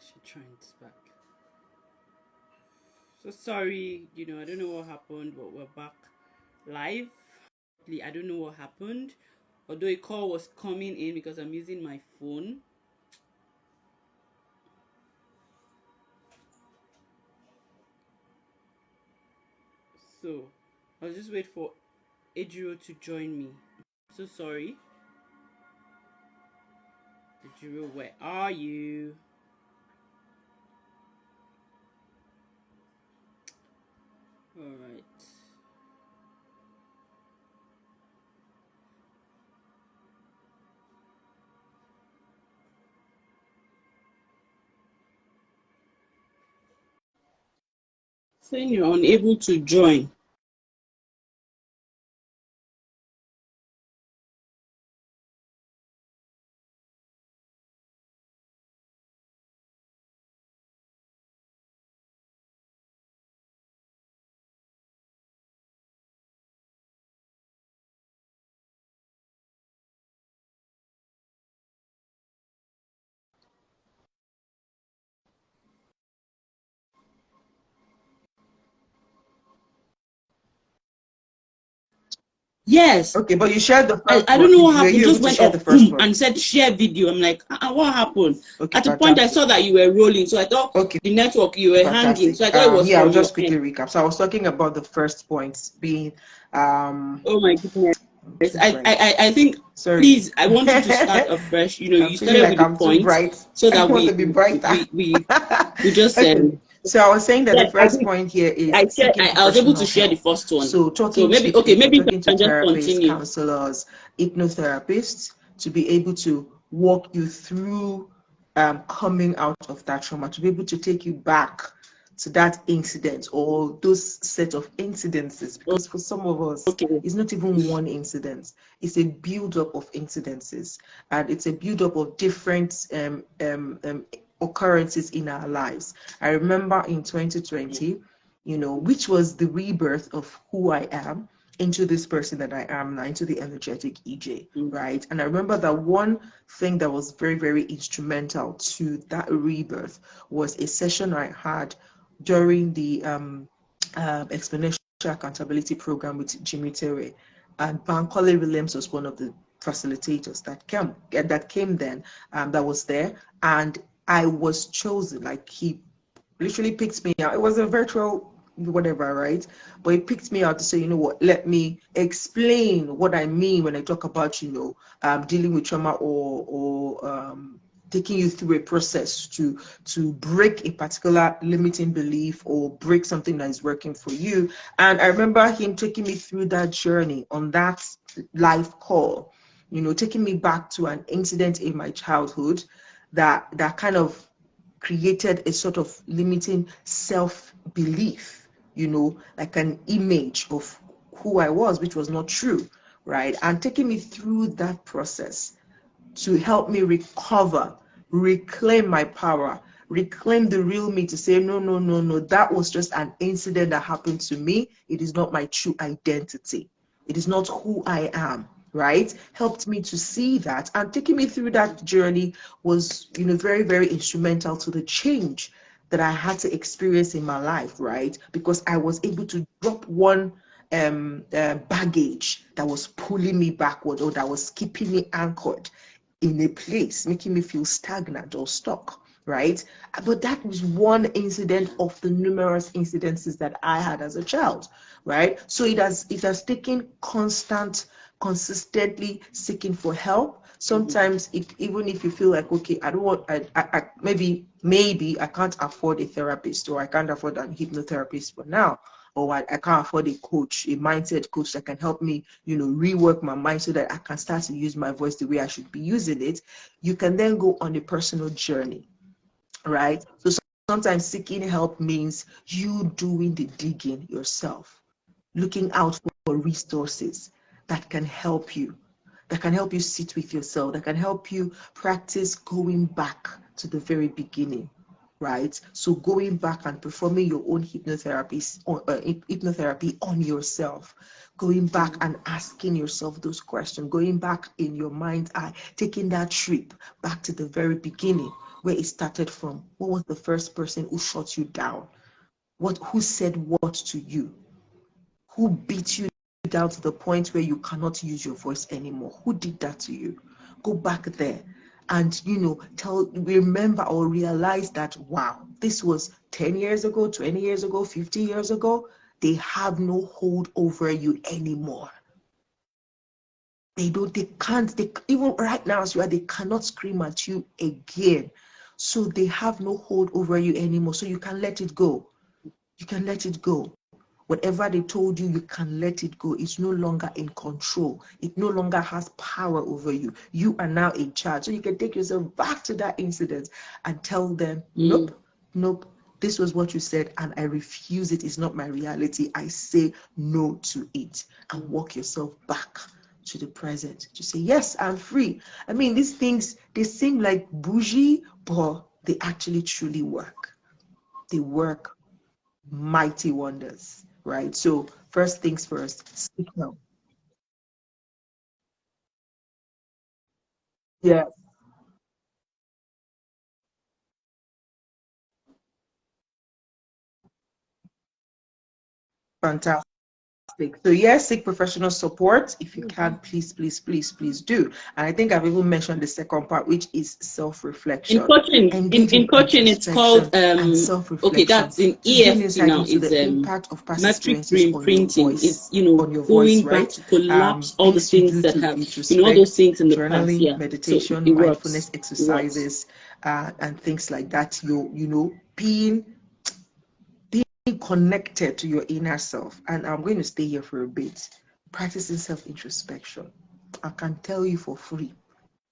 She joined back. So sorry, I don't know what happened, but we're back live. I don't know what happened. Although a call was coming in because I'm using my phone. So I'll just wait for Ejiro to join me. So sorry. Ejiro, where are you? Alright. Saying you're unable to join. Yes. Okay, but you shared the first I one. don't know what Were happened. you Just able to went share the off first boom one? and said share video. I'm like, what happened? Okay, At the point I fantastic. saw that you were rolling, so I thought Okay, the network you were hanging. fantastic. So I thought it was Yeah, I'll from your just quickly end. recap. So I was talking about the first point being Oh my goodness. I'm too I, bright. I, I think, Sorry. please, I want you to start afresh. I'm You feeling started like with the I'm too points bright. so I that want to be brighter. we just Okay. So I was saying that the yeah, I first think point here is seeking I was able professional to share the help. first one. So So talking to maybe people, maybe you talking to can just therapists, continue. counselors, hypnotherapists to be able to walk you through coming out of that trauma, to be able to take you back to that incident or those set of incidences, because for some of us Okay. it's not even one incident, it's a build-up of incidences, and it's a build-up of different occurrences in our lives. I remember in 2020, which was the rebirth of who I am into this person that I am now, into the energetic EJ, right? And I remember that one thing that was very, very instrumental to that rebirth was a session I had during the exponential accountability program with Jimmy Terry, and Bankole Williams was one of the facilitators that came then, that was there, and I was chosen. Like, he literally picked me out. It was a virtual whatever, right? But he picked me out to say, you know what, let me explain what I mean when I talk about, dealing with trauma, or taking you through a process to break a particular limiting belief or break something that is working for you. And I remember him taking me through that journey on that live call, taking me back to an incident in my childhood that kind of created a sort of limiting self-belief, like an image of who I was, which was not true, right? And taking me through that process to help me recover, reclaim my power, reclaim the real me, to say, no, no, no, no, that was just an incident that happened to me. It is not my true identity. It is not who I am, right? Helped me to see that, and taking me through that journey was, very, very instrumental to the change that I had to experience in my life, right? Because I was able to drop one baggage that was pulling me backward, or that was keeping me anchored in a place, making me feel stagnant or stuck, right? But that was one incident of the numerous incidences that I had as a child, right? So it has taken consistently seeking for help. Sometimes, even if you feel like, okay, I don't want, maybe I can't afford a therapist, or I can't afford a hypnotherapist for now, or I can't afford a coach, a mindset coach that can help me, rework my mind so that I can start to use my voice the way I should be using it. You can then go on a personal journey, right? So sometimes seeking help means you doing the digging yourself, looking out for resources that can help you, sit with yourself, that can help you practice going back to the very beginning, right? So going back and performing your own hypnotherapy on yourself, going back and asking yourself those questions, going back in your mind's eye, taking that trip back to the very beginning, where it started from. What was the first person who shut you down? Who said what to you? Who beat you down to the point where you cannot use your voice anymore? Who did that to you? Go back there and, remember or realize that, wow, this was 10 years ago, 20 years ago, 50 years ago. They have no hold over you anymore. They can't, even right now as you are, they cannot scream at you again. So they have no hold over you anymore. So you can let it go. You can let it go. Whatever they told you, you can let it go. It's no longer in control. It no longer has power over you. You are now in charge. So you can take yourself back to that incident and tell them, nope, nope, this was what you said and I refuse it. It's not my reality. I say no to it. And walk yourself back to the present to say, yes, I'm free. I mean, these things, they seem like bougie, but they actually truly work. They work mighty wonders, right? So first things first, speak now. Yeah, fantastic. So yes, seek professional support. If you can, please, please, please, please do. And I think I've even mentioned the second part, which is In self-reflection. coaching, Engage in coaching, it's called introspection and okay, self-reflection that's in to gain EFT insight now. into Is the impact of past metric experiences printing. It's on your voice, going back right? to collapse all the Things to things do that to have all those introspect, things in the past. journaling, Yeah, so meditation, it mindfulness works. It works. exercises, and things like that. Being connected to your inner self. And I'm going to stay here for a bit. Practicing self introspection. I can tell you for free,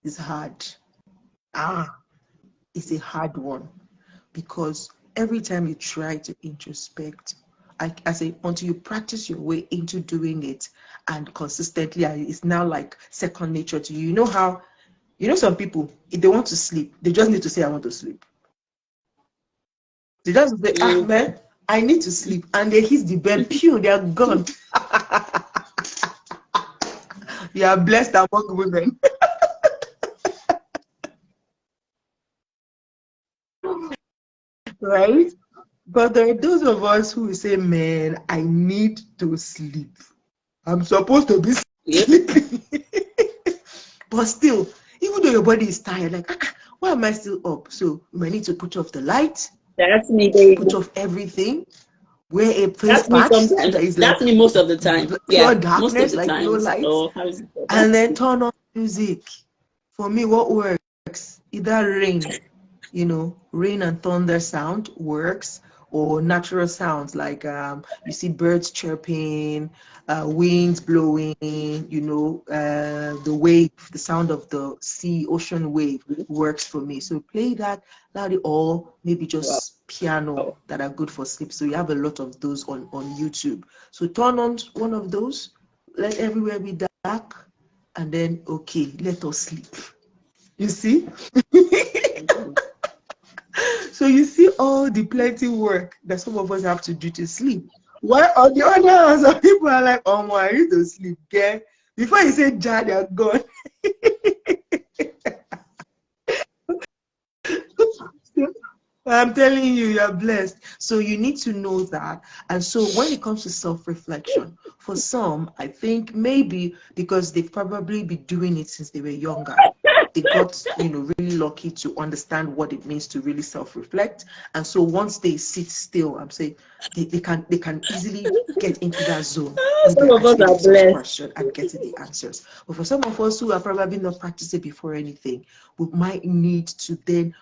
it's hard. Ah, it's a hard one because every time you try to introspect, I say, until you practice your way into doing it and consistently, it's now like second nature to you. You know how, some people, if they want to sleep, they just need to say, I want to sleep. They just say, Mm. man, I need to sleep. And they hit the bed, pew, they are gone. You are blessed among women. Right? But there are those of us who will say, man, I need to sleep. I'm supposed to be Yep. sleeping. But still, even though your body is tired, like, why am I still up? So you might need to put off the light, That's me. There you put go. off everything, wear a face That's me patch so sometimes. that it's That's like me most of the time. pure Yeah, most of darkness, the like no times. light, Oh, how is it? and That's then me. turn on music. For me, what works? Either rain, rain and thunder sound works, or natural sounds like you see birds chirping, winds blowing, the wave, the sound of the sea, ocean wave works for me. So play that loudly, or maybe Wow. just piano that are good for sleep. So you have a lot of those on YouTube. So turn on one of those, let everywhere be dark, and then okay, let us sleep. You see? So you see all the plenty work that some of us have to do to sleep. While on the other hand, some people are like, oh my, I need to sleep. Yeah. Before you say ja, they're gone. I'm telling you, you're blessed. So you need to know that. And so when it comes to self-reflection, for some, I think maybe because they've probably been doing it since they were younger. They got, really lucky to understand what it means to really self-reflect. And so once they sit still, I'm saying they can easily get into that zone where Some they're of us asking are themselves blessed. questions and getting the answers. But for some of us who are probably not practicing before anything, we might need to then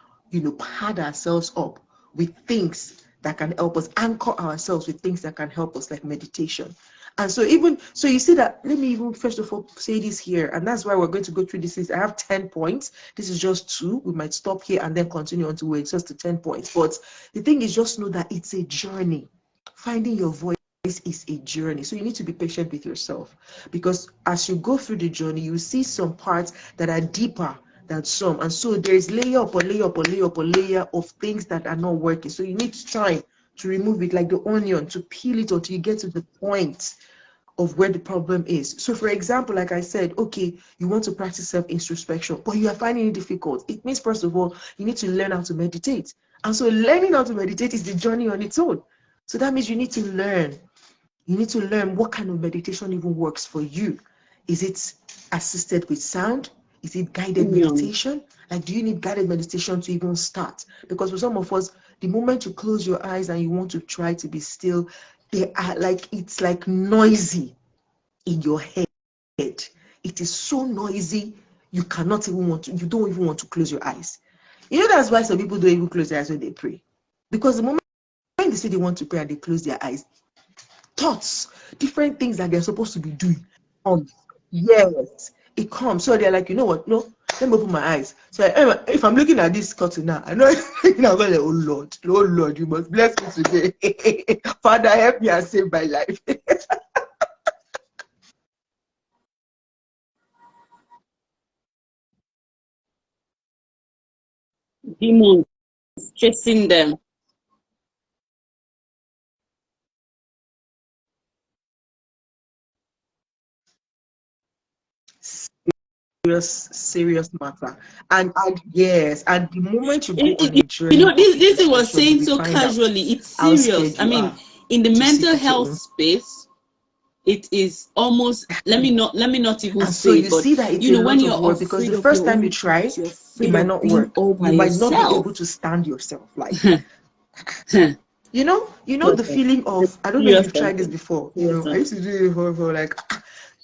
pad ourselves up with things that can help us, anchor ourselves with things that can help us, like meditation. And so you see that, let me even first of all say this here, and that's why we're going to go through this. I have 10 points. This is just two. We might stop here and then continue on to where it's just the 10 points. But the thing is, just know that it's a journey. Finding your voice is a journey. So you need to be patient with yourself, because as you go through the journey, you see some parts that are deeper than some. And so there's layer upon layer upon layer upon layer of things that are not working. So you need time to remove it, like the onion, to peel it until you get to the point of where the problem is. So for example, like I said, okay, you want to practice self-introspection, but you are finding it difficult. It means, first of all, you need to learn how to meditate. And so learning how to meditate is the journey on its own. So that means you need to learn. You need to learn what kind of meditation even works for you. Is it assisted with sound? Is it guided meditation? Like, do you need guided meditation to even start? Because for some of us, the moment you close your eyes and you want to try to be still, they are like, it's like noisy in your head. It is so noisy, you cannot even want to, you don't even want to close your eyes. You know, that's why some people don't even close their eyes when they pray. Because the moment when they say they want to pray and they close their eyes, thoughts, different things that they're supposed to be doing. Yes, it comes. So they're like, you know what? No, let me open my eyes. So if I'm looking at this curtain now, I know I'm going to, oh Lord, you must bless me today. Father, help me and save my life. Demons chasing them. Serious matter. And yes, and the moment you go on a You journey know, of this thing was introspection, you saying will so find out casually. It's how serious. scared I you mean, are in the to sit mental with your health own. space, it is almost, let me not even And so say you it, but see that it's you a know, when lot of you're work, because afraid the of first your time you own try, thoughts, you're it afraid might of not being work. all by You might not be yourself. able to stand yourself. Like, Serious the feeling of, I don't know if you've tried this something. before. Serious I used something. to do it for like,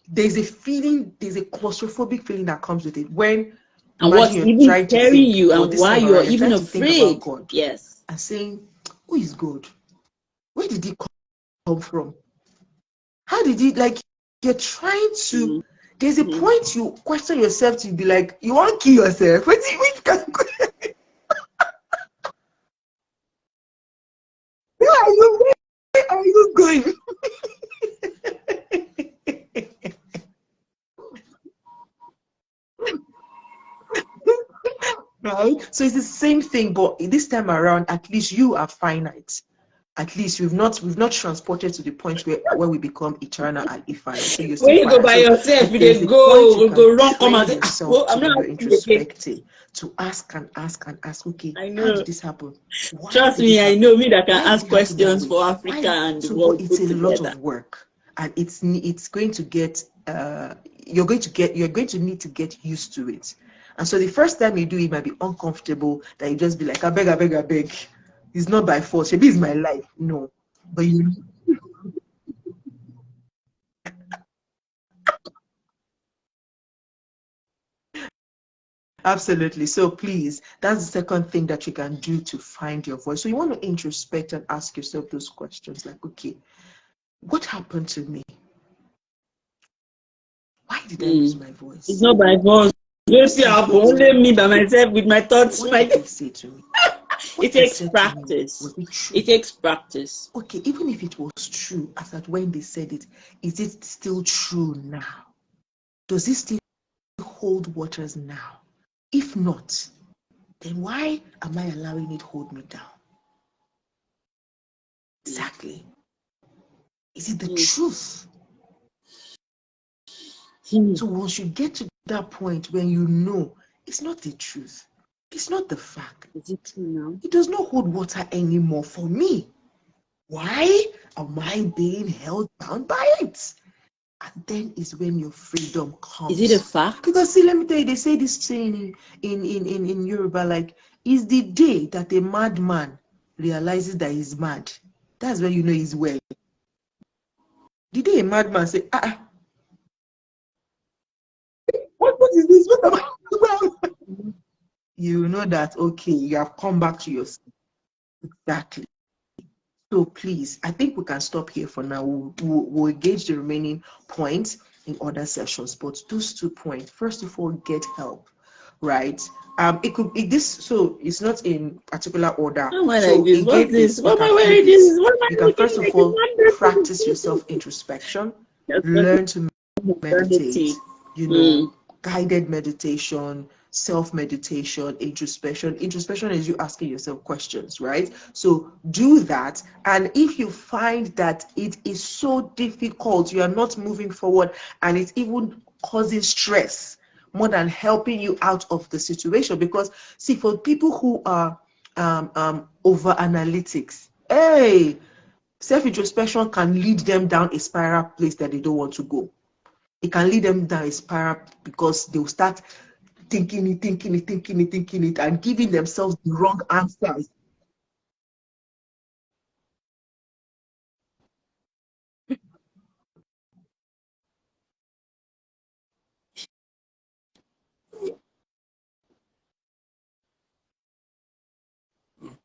there's a feeling, there's a claustrophobic feeling that comes with it. When, And imagine what's you're even trying to carrying think, you or and this why time you're around, you're even trying to think about afraid. God Yes. and saying, who is God? Where did he come from? How did he, like, you're trying to, there's a Mm-hmm. point you question yourself to be like, you want to kill yourself. Where are you? Where are you going? Right? So it's the same thing, but this time around, at least you are finite. At least we've not transported to the point where we become eternal and infinite. So you're When still you go finite. by So yourself, if you there's dey a point you can go run, come and train say, ah, yourself well, to I'm when not you're asking again. introspecting, to ask and ask and ask, okay, I how did know. this happen? Why Trust did it me, I happen? know me that can Why did ask it happen that questions way? for Africa Why? and the So, but world it's put a lot together. of work, and it's going to get you're going to need to get used to it. And so the first time you do it might be uncomfortable, that you just be like, I beg. It's not by force. Maybe it's my life. No. But you absolutely. So please, that's the second thing that you can do to find your voice. So you want to introspect and ask yourself those questions like, okay, what happened to me? Why did I lose my It's voice? not by force. What Just see did how they only tell me me? by myself with my thoughts. What did they say to me? It What they takes said to me, practice. was it true? It takes practice. Okay, even if it was true as at when they said it, is it still true now? Does it still hold waters now? If not, then why am I allowing it hold me down? Exactly. Is it the truth? So once you get to that point when you know it's not the truth, it's not the fact, Is it true now? it does not hold water anymore for me. Why am I being held down by it? And then is when your freedom Is it a comes. fact? Because see, let me tell you, they say this saying in Yoruba, like, is the day that a madman realizes that he's mad. That's when you know he's well. The day a madman say, what is this? What am I well? You know that, okay, you have come back to yourself. Exactly. So please, I think we can stop here for now. We'll engage the remaining points in other sessions. But those 2 points, first of all, get help, right? It could be this, so it's not in particular order. How am I like So this? in What's get this? this, you What am I can do wearing this. this? What am I You can first looking of like? all practice yourself introspection, Just learn to maternity. meditate, Mm. guided meditation, self-meditation, introspection. Introspection is you asking yourself questions, right? So do that. And if you find that it is so difficult, you are not moving forward, and it's even causing stress more than helping you out of the situation. Because see, for people who are over analytics, hey, self-introspection can lead them down a spiral place that they don't want to go. It can lead them down a spiral because they'll start thinking it, and giving themselves the wrong answers.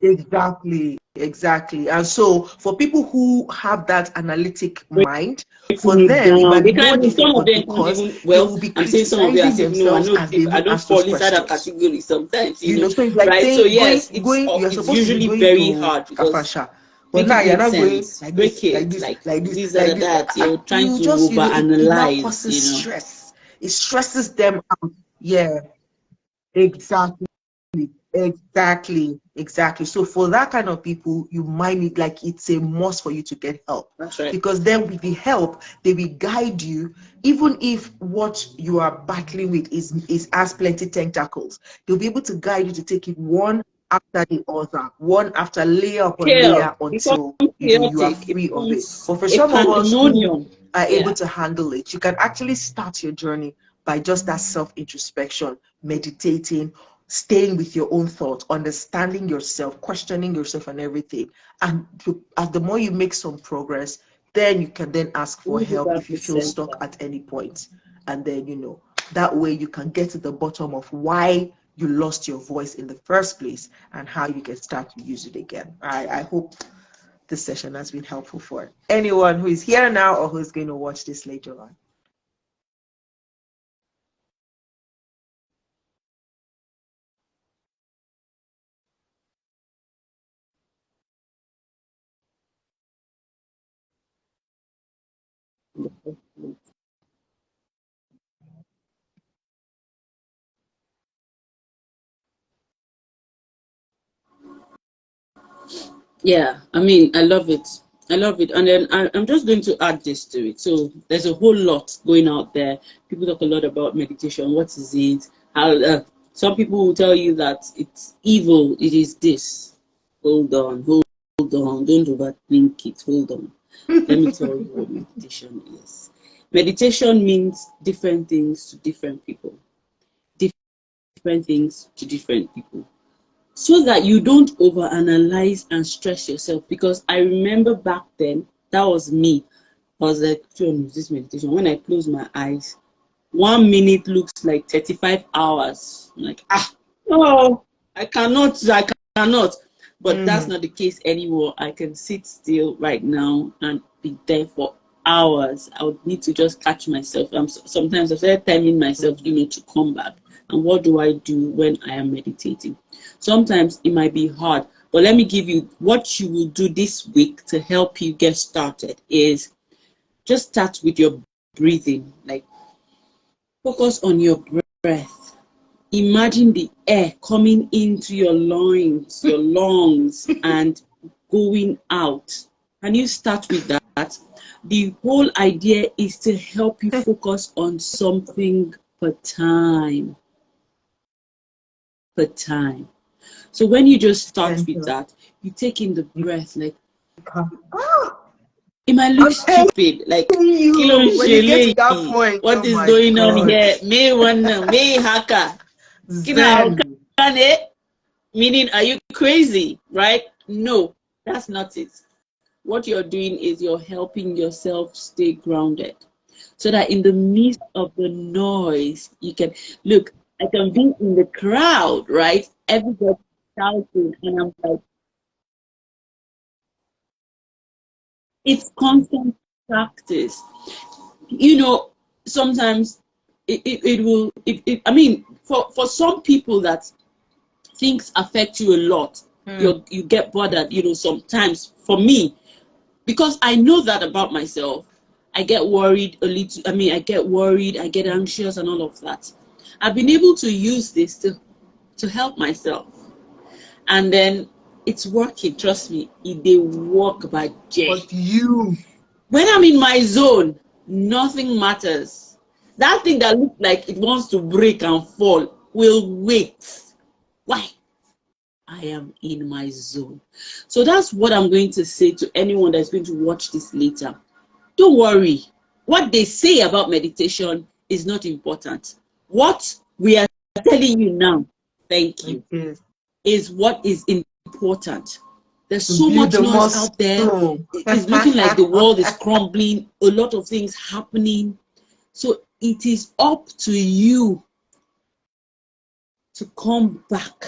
Exactly. And so for people who have that analytic mind, for Breaking it them it down. might They be more can't even, some of difficult them can't because even, they well, will be I'm saying some of it criticizing as if no, themselves as they I even don't ask fall those inside that questions. category sometimes, You know, so it's like right? So saying yes, you're it's supposed to be usually going very to hard because Kafasha, but make now it you're make not going sense. like Break this, like it this, like like this, this, like that, this. that. You're trying You to just, it now overanalyze, causes stress. It stresses them out. Yeah, exactly. Exactly. So for that kind of people, you might need, like, it's a must for you to get help. That's right. Because then with the help, they will guide you, even if what you are battling with is as plenty tentacles. They'll be able to guide you to take it one after the other, one after layer upon Chaos layer, becomes until you are chaotic. It free of it. becomes But for a some of us who pandemonium. are able Yeah. to handle it, you can actually start your journey by just that self-introspection, meditating, staying with your own thoughts, understanding yourself, questioning yourself and everything. And as the more you make some progress, then you can then ask for help if you feel 100%. stuck at any point. And then, that way you can get to the bottom of why you lost your voice in the first place and how you can start to use it again. I hope this session has been helpful for anyone who is here now or who's going to watch this later on. Yeah, I mean, I love it. I love it. And then I'm just going to add this to it. So there's a whole lot going out there. People talk a lot about meditation. What is it? How some people will tell you that it's evil. It is this. Hold on. Don't overthink it. Hold on. Let me tell you what meditation is. Meditation means different things to different people. Different things to different people, so that you don't overanalyze and stress yourself. Because I remember back then, that was me. I was like, John, is this meditation? When I close my eyes, 1 minute looks like 35 hours. I'm like, no, I cannot. But that's Mm. not the case anymore. I can sit still right now and be there for hours. I would need to just catch myself. Sometimes I started timing myself, to come back. And what do I do when I am meditating? Sometimes it might be hard, but let me give you what you will do this week to help you get started is just start with your breathing. Like, focus on your breath. Imagine the air coming into your lungs, and going out. Can you start with that? The whole idea is to help you focus on something per time. Per time. So when you just start with Center. that, you take in the You breath. Like, come. Ah, it might look I'm telling stupid. Like, kilo you, when you get to that point, what oh is my going on God. here? May one, may haka. Kina Zen. meaning, are you crazy? Right? No, that's not it. What you're doing is you're helping yourself stay grounded, so that in the midst of the noise, you can look. I can be in the crowd, right? Everybody shouting, and I'm like, it's constant practice. You know, sometimes it will, I mean, for some people that things affect you a lot, Mm. you get bothered, sometimes. For me, because I know that about myself, I get worried a little. I mean, I get worried, I get anxious and all of that. I've been able to use this to help myself. And then it's working, trust me. They work by J. But you, when I'm in my zone, nothing matters. That thing that looks like it wants to break and fall will wait. Why? I am in my zone. So that's what I'm going to say to anyone that's going to watch this later. Don't worry. What they say about meditation is not important. What we are telling you now, thank you, is what is important. There's so much noise out there. It's looking like the world is crumbling, a lot of things happening. So it is up to you to come back.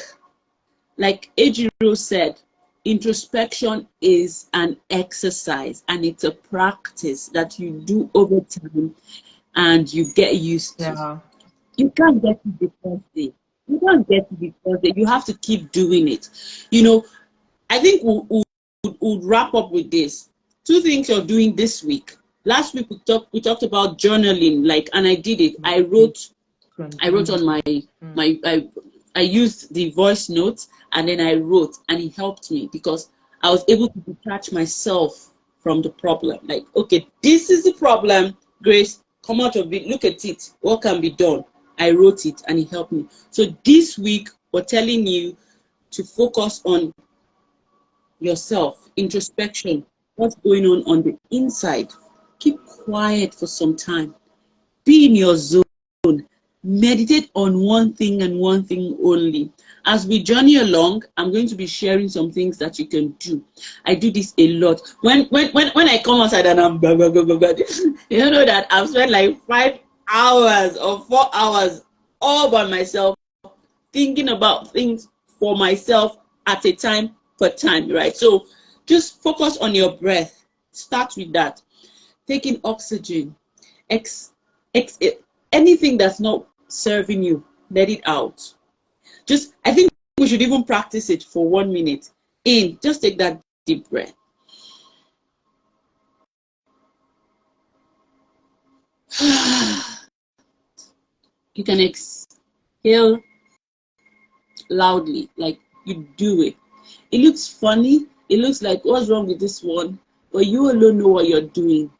Like Ejiro said, introspection is an exercise and it's a practice that you do over time and you get used to. Yeah. You can't get to the first day. You can't get to the first day. You have to keep doing it. You know, I think we'll wrap up with this. 2 things you're doing this week. Last week we talked about journaling, like, and I did it. I wrote on I used the voice notes and then I wrote, and it helped me because I was able to detach myself from the problem. Like, okay, this is the problem, Grace, come out of it, look at it, what can be done? I wrote it and it helped me. So this week we're telling you to focus on yourself, introspection, what's going on the inside. Keep quiet for some time. Be in your zone. Meditate on one thing and one thing only. As we journey along, I'm going to be sharing some things that you can do. I do this a lot. When I come outside and I'm blah, blah, blah, blah, blah, you know that I've spent like 5 hours or 4 hours all by myself thinking about things for myself at a time per time, right? So just focus on your breath. Start with that. Taking oxygen. Anything that's not serving you, let it out. I think we should even practice it for 1 minute. In, just take that deep breath. You can exhale loudly, like you do it. It looks funny. It looks like, what's wrong with this one? But you alone know what you're doing.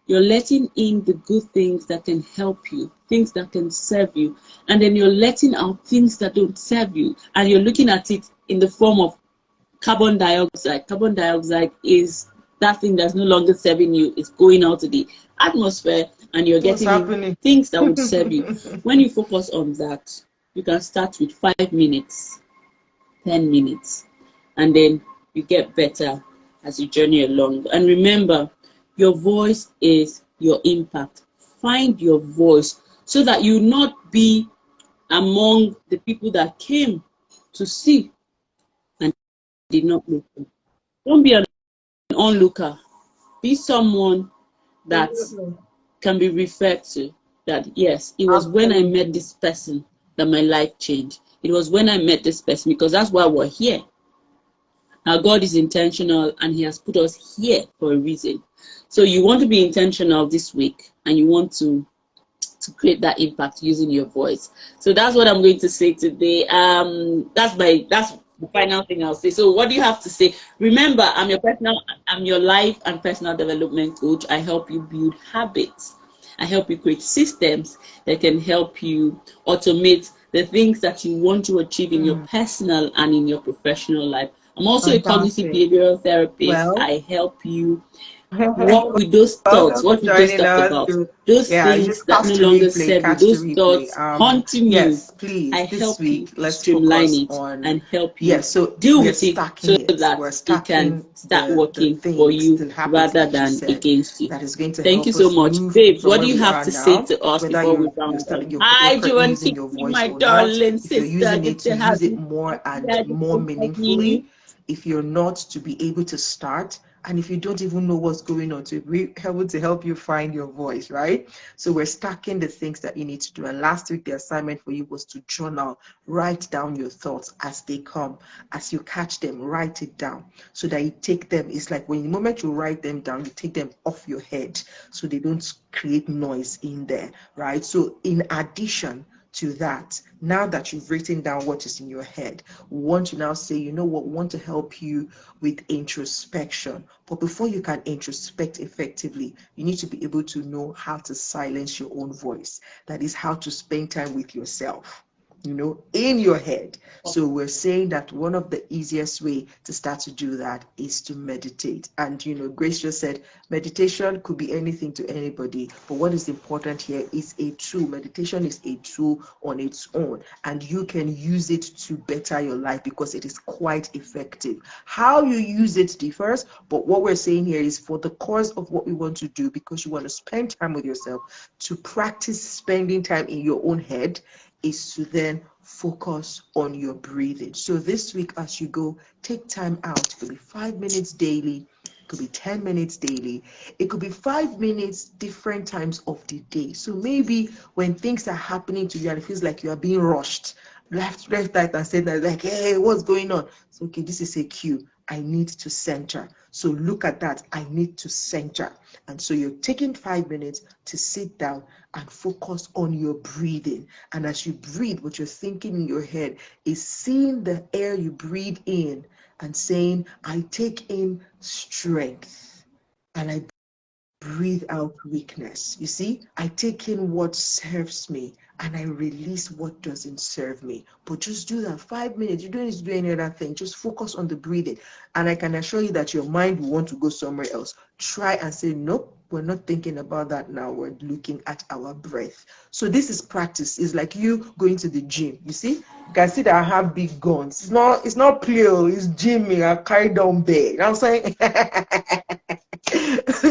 You're letting in the good things that can help you, things that can serve you. And then you're letting out things that don't serve you. And you're looking at it in the form of carbon dioxide. Carbon dioxide is that thing that's no longer serving you. It's going out to the atmosphere and you're getting things that would serve you. When you focus on that, you can start with 5 minutes, 10 minutes, and then you get better as you journey along. And remember, your voice is your impact. Find your voice so that you not be among the people that came to see and did not look. Don't be an onlooker. Be someone that can be referred to. That yes, it was when I met this person that my life changed. It was when I met this person, because that's why we're here. Now God is intentional and he has put us here for a reason. So you want to be intentional this week and you want to create that impact using your voice. So that's what I'm going to say today. That's the final thing I'll say. So what do you have to say? Remember, I'm your life and personal development coach. I help you build habits. I help you create systems that can help you automate the things that you want to achieve in your personal and in your professional life. I'm also a cognitive behavioral therapist. I help you walk with those thoughts, what we just talked about, those things that no longer serve you, those thoughts haunting you. I help you streamline it and help you deal with it so that it can start working for you rather than against you. Thank you so much. Babe, what do you have to say to us before we round up? Hi, Joanne, my darling sister. If you're using it to use it more and more meaningfully, if you're not, to be able to start. And if you don't even know what's going on, to be able to help you find your voice, right? So we're stacking the things that you need to do. And last week, the assignment for you was to journal, write down your thoughts as they come. As you catch them, write it down so that you take them. It's like when the moment you write them down, you take them off your head so they don't create noise in there, right? So in addition to that. Now that you've written down what is in your head, we want to now say, you know what, we want to help you with introspection. But before you can introspect effectively, you need to be able to know how to silence your own voice. That is how to spend time with yourself, in your head. So we're saying that one of the easiest way to start to do that is to meditate. And Grace just said meditation could be anything to anybody, but what is important here is a tool. Meditation is a tool on its own, and you can use it to better your life because it is quite effective. How you use it differs, but what we're saying here is for the cause of what we want to do, because you want to spend time with yourself, to practice spending time in your own head, is to then focus on your breathing. So this week, as you go, take time out. It could be 5 minutes daily, it could be 10 minutes daily, it could be 5 minutes different times of the day. So maybe when things are happening to you and it feels like you are being rushed, left, right, and center, like, hey, what's going on? So, okay, this is a cue. I need to center. So look at that. I need to center. And so you're taking 5 minutes to sit down and focus on your breathing. And as you breathe, what you're thinking in your head is seeing the air you breathe in and saying, I take in strength and I breathe out weakness. You see, I take in what serves me and I release what doesn't serve me. But just do that 5 minutes. You don't need to do any other thing. Just focus on the breathing. And I can assure you that your mind will want to go somewhere else. Try and say, nope, we're not thinking about that now. We're looking at our breath. So this is practice. It's like you going to the gym. You see, you can see that I have big guns. It's not play, it's gymming. I carry down bear. You know what I'm saying?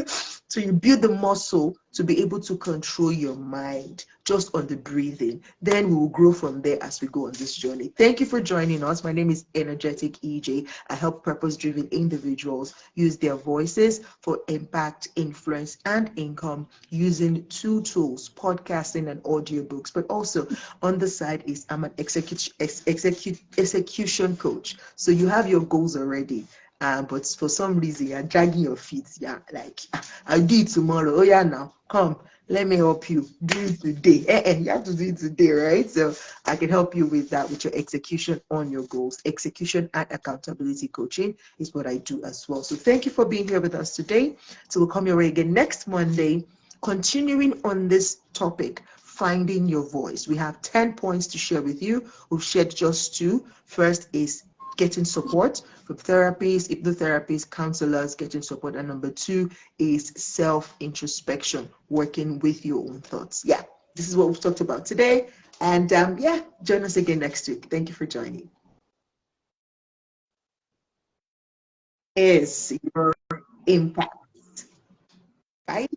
So you build the muscle to be able to control your mind just on the breathing. Then we will grow from there as we go on this journey. Thank you for joining us. My name is Energetic EJ. I help purpose-driven individuals use their voices for impact, influence, and income using two tools, podcasting and audiobooks. But also on the side is I'm an execution coach. So you have your goals already. But for some reason you're dragging your feet. Yeah, like I'll do it tomorrow. Oh yeah, now come, let me help you do it today. You have to do it today, right? So I can help you with that, with your execution on your goals. Execution and accountability coaching is what I do as well. So thank you for being here with us today. So we'll come your way again next Monday, continuing on this topic, finding your voice. We have 10 points to share with you. We've shared just two. First is getting support from therapists, hypnotherapists, counselors, getting support. And number two is self-introspection, working with your own thoughts. Yeah, this is what we've talked about today. And join us again next week. Thank you for joining. Is your impact. Bye.